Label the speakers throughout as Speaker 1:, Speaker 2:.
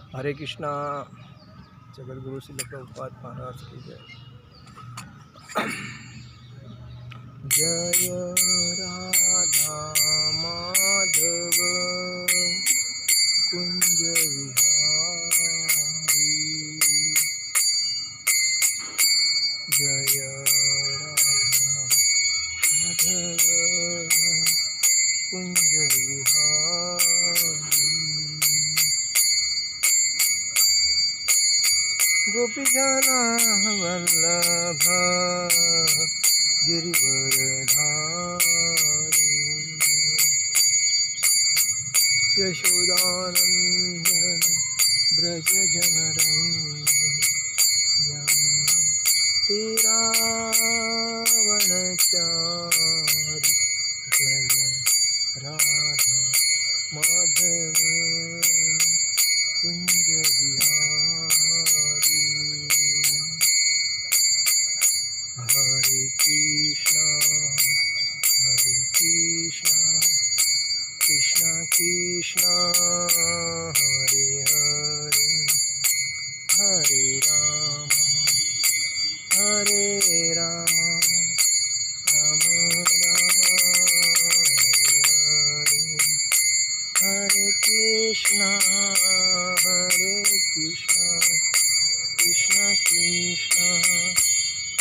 Speaker 1: हरे कृष्णा। जगत गुरु श्रील प्रभुपाद महाराज की जय। जय राधा माधव कुंज विहारी। जय राधा माधव कुंज विहारी। गोपीजना वल्लभ गिरिवरधारी। यशोदानंदन ब्रज जनरंजन यमुना तीरावनचारी। जय राधा माधव कुंज विहारी। हरे कृष्णा कृष्णा कृष्णा हरे हरे। हरे राम राम राम हरे हरे। हरे कृष्णा कृष्णा कृष्णा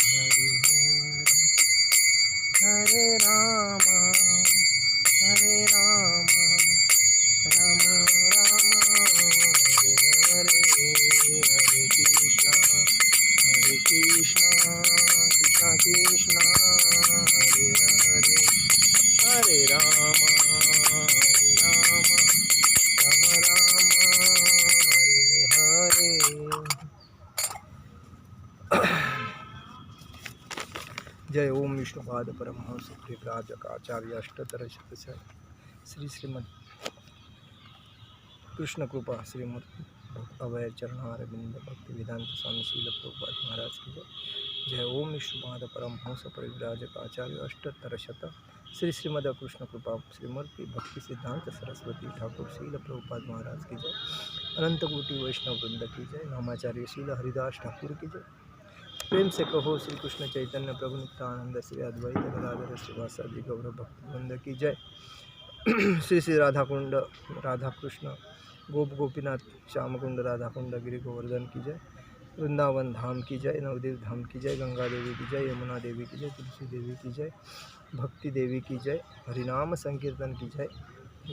Speaker 1: हरे हरे। हरे राम राम राम हरे हरे। हरे कृष्णा कृष्णा कृष्णा हरे हरे। हरे राम राम राम हरे हरे। जय ओम विष्णुपाद परमहंस परिव्राजकाचार्य अष्टोत्तर शतशः श्री श्रीमद कृष्ण कृपा श्रीमूर्ति अभय चरणारविंद भक्ति वेदांत स्वामी श्रील प्रभुपाद महाराज की जय। जय ओम विष्णुपाद परमहंस परिव्राजकाचार्य अष्टोत्तर शतः श्री श्रीमद कृष्ण कृपा श्रीमूर्ति भक्ति सिद्धांत सरस्वती ठाकुर श्रील प्रभुपाद महाराज की जय। अनंत कोटि वैष्णव वृंद की जय। नामाचार्य श्रील हरिदास ठाकुर की जय। प्रेम से कहो श्री कृष्ण चैतन्य प्रभु नित्यानंद श्री अद्वैत गदाधर श्रीवासादि गौर भक्तवृंद की जय। श्री श्री राधा कुंड राधा कृष्ण गोप गोपीनाथ श्याम कुंड राधा कुंड गिरि गोवर्धन की जय। वृंदावन धाम की जय। नवदेव धाम की जय। गंगा देवी की जय। यमुना देवी की जय। तुलसी देवी की जय। भक्ति देवी की जय। हरिनाम संकीर्तन की जय।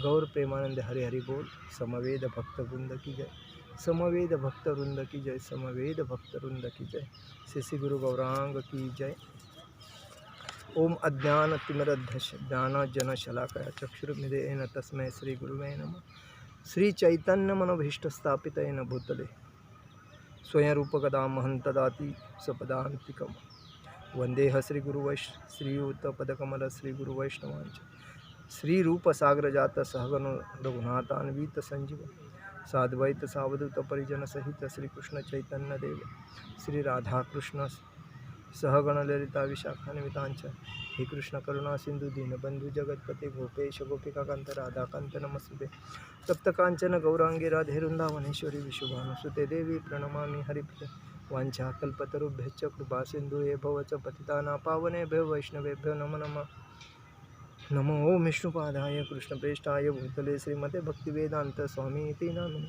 Speaker 1: गौर प्रेमानंद हरि हरि बोल। समवेद भक्त वृंद की जय। समवेद भक्त वृंद की जय। समवेद भक्त वृंद की जय। श्री श्री गुरु गौरांग की जय। ओम अज्ञानतिमिरद्धस्य ज्ञानाञ्जनशलाकया चक्षुरुन्मीलितं तस्मै श्री गुरुवे नमः। श्री चैतन्य मनोभीष्टस्थापितेन भूतले स्वयं रूप कदा महं ददाति सपदान्तिकम्। वन्देह श्री गुरुवैष्णवपदकमल श्री गुरुवैष्णवांच श्री रूप सागर जात सहगण रघुनाथान्वित संजीव साद्वैत सावधूत परिजन सहित श्री कृष्ण चैतन्य देव श्री राधा कृष्ण सहगण ललिता विशाखान्वितांच हे कृष्ण करुणा सिंधु दीनबंधु जगतपते गोपेश गोपिकाकांत राधाकांत नमस्ते तप्त कांचन गौरांगी राधे वृंदावनेश्वरी विशुभानुसुते देवी प्रणमामि हरिप्रिय वांछा कल्पतरुभ्यश्च कृपा सिंधु भवच पतितानां पावनेभ्यो वैष्णवेभ्यो नमो नमः। नमो ओम विष्णुपादाय कृष्णप्रेष्ठाय भूतले श्रीमते भक्तिवेदांत स्वामी इति नामिने।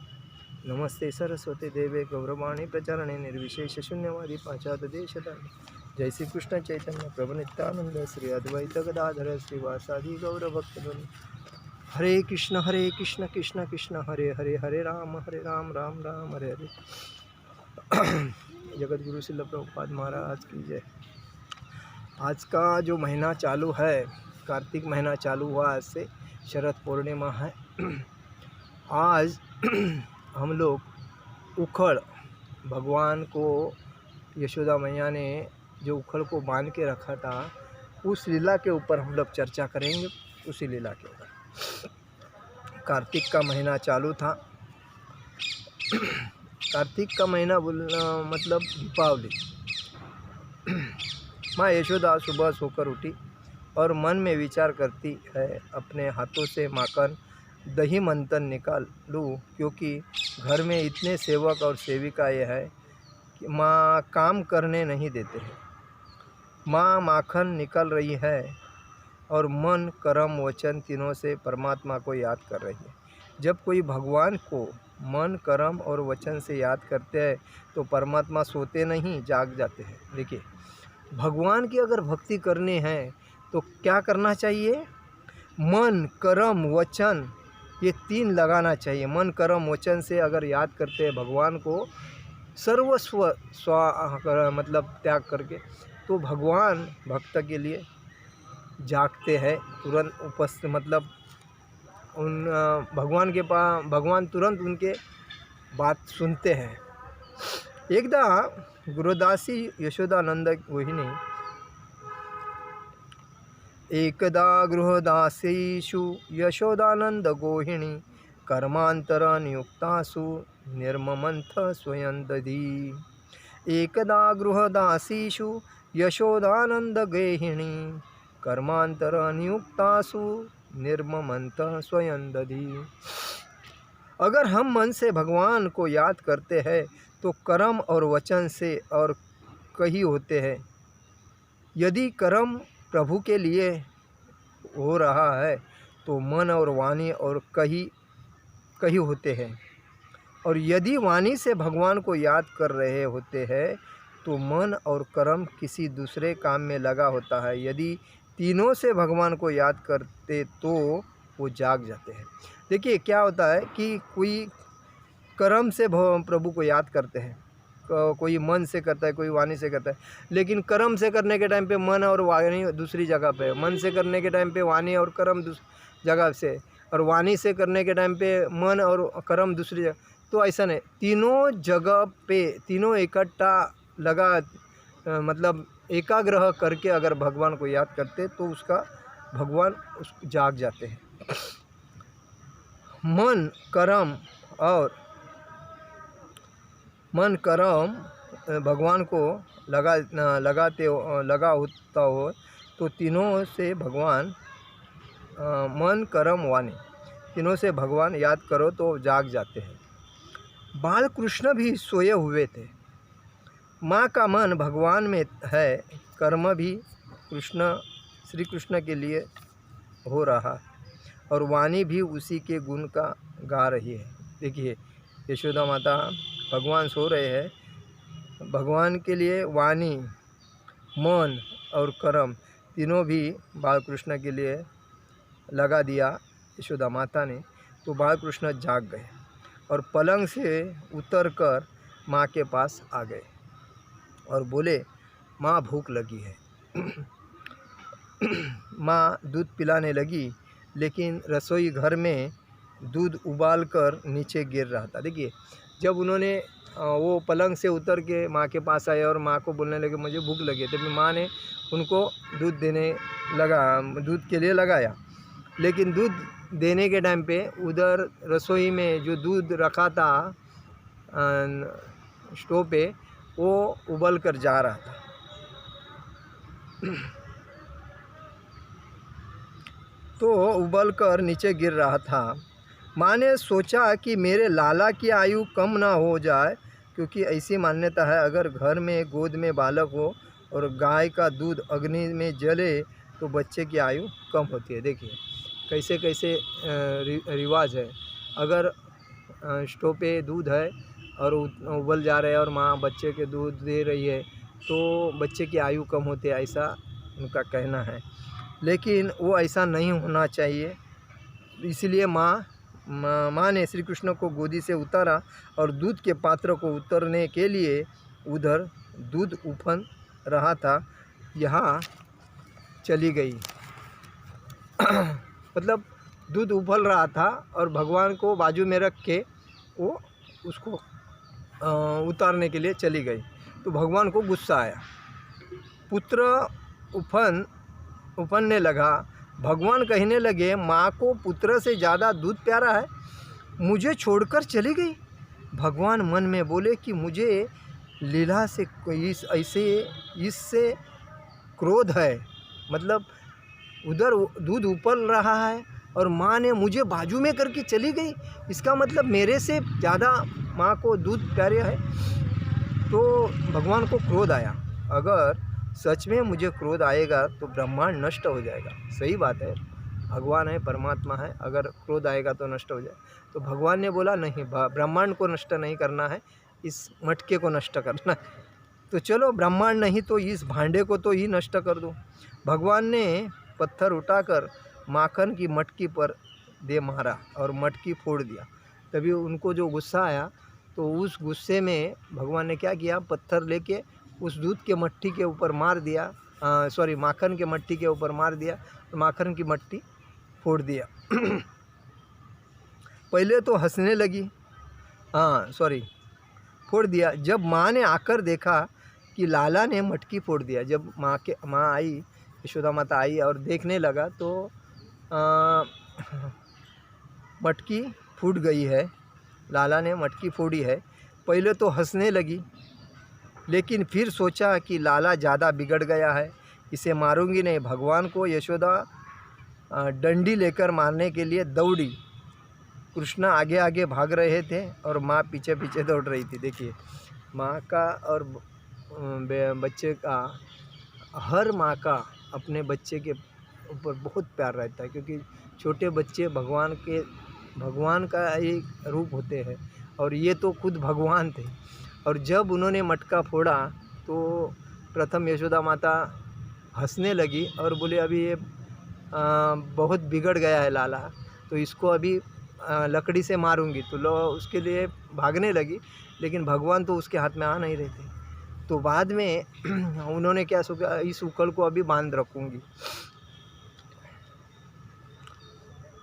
Speaker 1: नमस्ते सरस्वती देवे गौरवाणी प्रचारणे निर्विशेष शून्यवादी पाश्चात्य देशतारिणे। जय श्री कृष्ण चैतन्य प्रभु नित्यानंद श्री अद्वैत गदाधर श्रीवासादि गौरभक्तवृंद। हरे कृष्ण कृष्ण कृष्ण हरे हरे। हरे राम राम राम हरे हरे। जगत गुरु श्रील प्रभुपाद महाराज की जय। आज का जो महीना चालू है, कार्तिक महीना चालू हुआ, आज से शरद पूर्णिमा है। आज हम लोग उखड़ भगवान को यशोदा मैया ने जो उखड़ को बांध के रखा था उस लीला के ऊपर हम लोग चर्चा करेंगे। उसी लीला के ऊपर कार्तिक का महीना चालू था। कार्तिक का महीना बोलना मतलब दीपावली। माँ यशोदा सुबह सोकर उठी और मन में विचार करती है, अपने हाथों से माखन दही मंथन निकालूँ, क्योंकि घर में इतने सेवक और सेविका ये है कि माँ काम करने नहीं देते हैं। माँ माखन निकल रही है और मन, कर्म, वचन तीनों से परमात्मा को याद कर रही है। जब कोई भगवान को मन, कर्म और वचन से याद करते हैं तो परमात्मा सोते नहीं, जाग जाते हैं। देखिए, भगवान की अगर भक्ति करनी है तो क्या करना चाहिए? मन, कर्म, वचन, ये 3 लगाना चाहिए। मन, कर्म, वचन से अगर याद करते हैं भगवान को सर्वस्व मतलब त्याग करके, तो भगवान भक्त के लिए जागते हैं, तुरंत उपस्थित, मतलब उन भगवान के पास, भगवान तुरंत उनके बात सुनते हैं। एकदा गुरुदासी यशोदानंद गोहिनी एकदा गृहदासीषु यशोदानंद गोहिणी कर्मांतर नियुक्तासु निर्ममंथ स्वयं दधी। एकदा गृहदासीषु यशोदानंद गेहिणी कर्मांतर नियुक्तासु निर्ममंथ स्वयं दधी। अगर हम मन से भगवान को याद करते हैं तो कर्म और वचन से और कही होते हैं। यदि कर्म प्रभु के लिए हो रहा है तो मन और वाणी और कही होते हैं, और यदि वाणी से भगवान को याद कर रहे होते हैं तो मन और कर्म किसी दूसरे काम में लगा होता है। यदि तीनों से भगवान को याद करते तो वो जाग जाते हैं। देखिए क्या होता है कि कोई कर्म से प्रभु को याद करते हैं, कोई मन से करता है, कोई वाणी से करता है, लेकिन कर्म से करने के टाइम पे मन और वाणी दूसरी जगह पे, मन से करने के टाइम पे वाणी और कर्म जगह से, और वाणी से करने के टाइम पे मन और कर्म दूसरी जगह। तो ऐसा नहीं, तीनों जगह पे तीनों इकट्ठा लगा, मतलब एकाग्रह करके अगर भगवान को याद करते तो उसका भगवान जाग जाते हैं। मन कर्म भगवान को लगा होता हो तो तीनों से भगवान, मन, कर्म, वाणी, तीनों से भगवान याद करो तो जाग जाते हैं। बाल कृष्ण भी सोए हुए थे। माँ का मन भगवान में है, कर्म भी श्री कृष्ण के लिए हो रहा है, और वाणी भी उसी के गुण का गा रही है। देखिए, यशोदा माता, भगवान सो रहे हैं, भगवान के लिए वाणी, मन और कर्म तीनों भी बाल कृष्ण के लिए लगा दिया यशोदा माता ने। तो बाल कृष्ण जाग गए और पलंग से उतरकर माँ के पास आ गए और बोले, माँ भूख लगी है। माँ दूध पिलाने लगी, लेकिन रसोई घर में दूध उबालकर नीचे गिर रहा था। देखिए, जब उन्होंने वो पलंग से उतर के माँ के पास आए और माँ को बोलने लगे मुझे भूख लगी है, तभी माँ ने उनको दूध दूध के लिए लगाया। लेकिन दूध देने के टाइम पे उधर रसोई में जो दूध रखा था स्टोव पे, वो उबल कर जा रहा था। तो उबल कर नीचे गिर रहा था। माँ ने सोचा कि मेरे लाला की आयु कम ना हो जाए, क्योंकि ऐसी मान्यता है अगर घर में गोद में बालक हो और गाय का दूध अग्नि में जले तो बच्चे की आयु कम होती है। देखिए कैसे कैसे रिवाज है। अगर स्टोव पे दूध है और उबल जा रहा है और माँ बच्चे के दूध दे रही है तो बच्चे की आयु कम होती है, ऐसा उनका कहना है। लेकिन वो ऐसा नहीं होना चाहिए, इसलिए माँ ने श्री कृष्ण को गोदी से उतारा और दूध के पात्र को उतरने के लिए उधर दूध उफन रहा था यहाँ चली गई। मतलब दूध उबल रहा था और भगवान को बाजू में रख के वो उसको उतारने के लिए चली गई। तो भगवान को गुस्सा आया, पुत्र उफनने लगा। भगवान कहने लगे, माँ को पुत्र से ज़्यादा दूध प्यारा है, मुझे छोड़कर चली गई। भगवान मन में बोले कि मुझे लीला से इससे क्रोध है। मतलब उधर दूध उबल रहा है और माँ ने मुझे बाजू में करके चली गई, इसका मतलब मेरे से ज़्यादा माँ को दूध प्यारे है। तो भगवान को क्रोध आया। अगर सच में मुझे क्रोध आएगा तो ब्रह्मांड नष्ट हो जाएगा। सही बात है, भगवान है, परमात्मा है, अगर क्रोध आएगा तो नष्ट हो जाए। तो भगवान ने बोला नहीं, ब्रह्मांड को नष्ट नहीं करना है, इस मटके को नष्ट करना है। तो चलो ब्रह्मांड नहीं तो इस भांडे को तो ही नष्ट कर दो। भगवान ने पत्थर उठाकर माखन की मटकी पर दे मारा और मटकी फोड़ दिया। तभी उनको जो गुस्सा आया, तो उस गुस्से में भगवान ने क्या किया, पत्थर लेके उस दूध के मट्टी के ऊपर मार दिया, माखन के मट्टी के ऊपर मार दिया, तो माखन की मट्टी फोड़ दिया। पहले तो हंसने लगी, फोड़ दिया। जब माँ ने आकर देखा कि लाला ने मटकी फोड़ दिया, जब माँ आई, यशोदा माता आई और देखने लगा तो मटकी फूट गई है, लाला ने मटकी फोड़ी है। पहले तो हंसने लगी, लेकिन फिर सोचा कि लाला ज़्यादा बिगड़ गया है, इसे मारूंगी नहीं। भगवान को यशोदा डंडी लेकर मारने के लिए दौड़ी। कृष्ण आगे आगे भाग रहे थे और माँ पीछे पीछे दौड़ रही थी। देखिए, माँ का और बच्चे का, हर माँ का अपने बच्चे के ऊपर बहुत प्यार रहता है, क्योंकि छोटे बच्चे भगवान का एक रूप होते हैं, और ये तो खुद भगवान थे। और जब उन्होंने मटका फोड़ा तो प्रथम यशोदा माता हंसने लगी और बोले अभी ये बहुत बिगड़ गया है लाला, तो इसको अभी लकड़ी से मारूंगी। तो लो उसके लिए भागने लगी, लेकिन भगवान तो उसके हाथ में आ नहीं रहे थे। तो बाद में उन्होंने क्या सोचा, इस उखल को अभी बांध रखूंगी।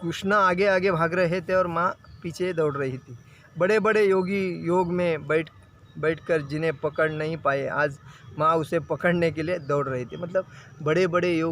Speaker 1: कृष्ण आगे आगे भाग रहे थे और माँ पीछे दौड़ रही थी। बड़े बड़े योगी योग में बैठकर जिन्हें पकड़ नहीं पाए, आज माँ उसे पकड़ने के लिए दौड़ रही थी। मतलब बड़े बड़े योग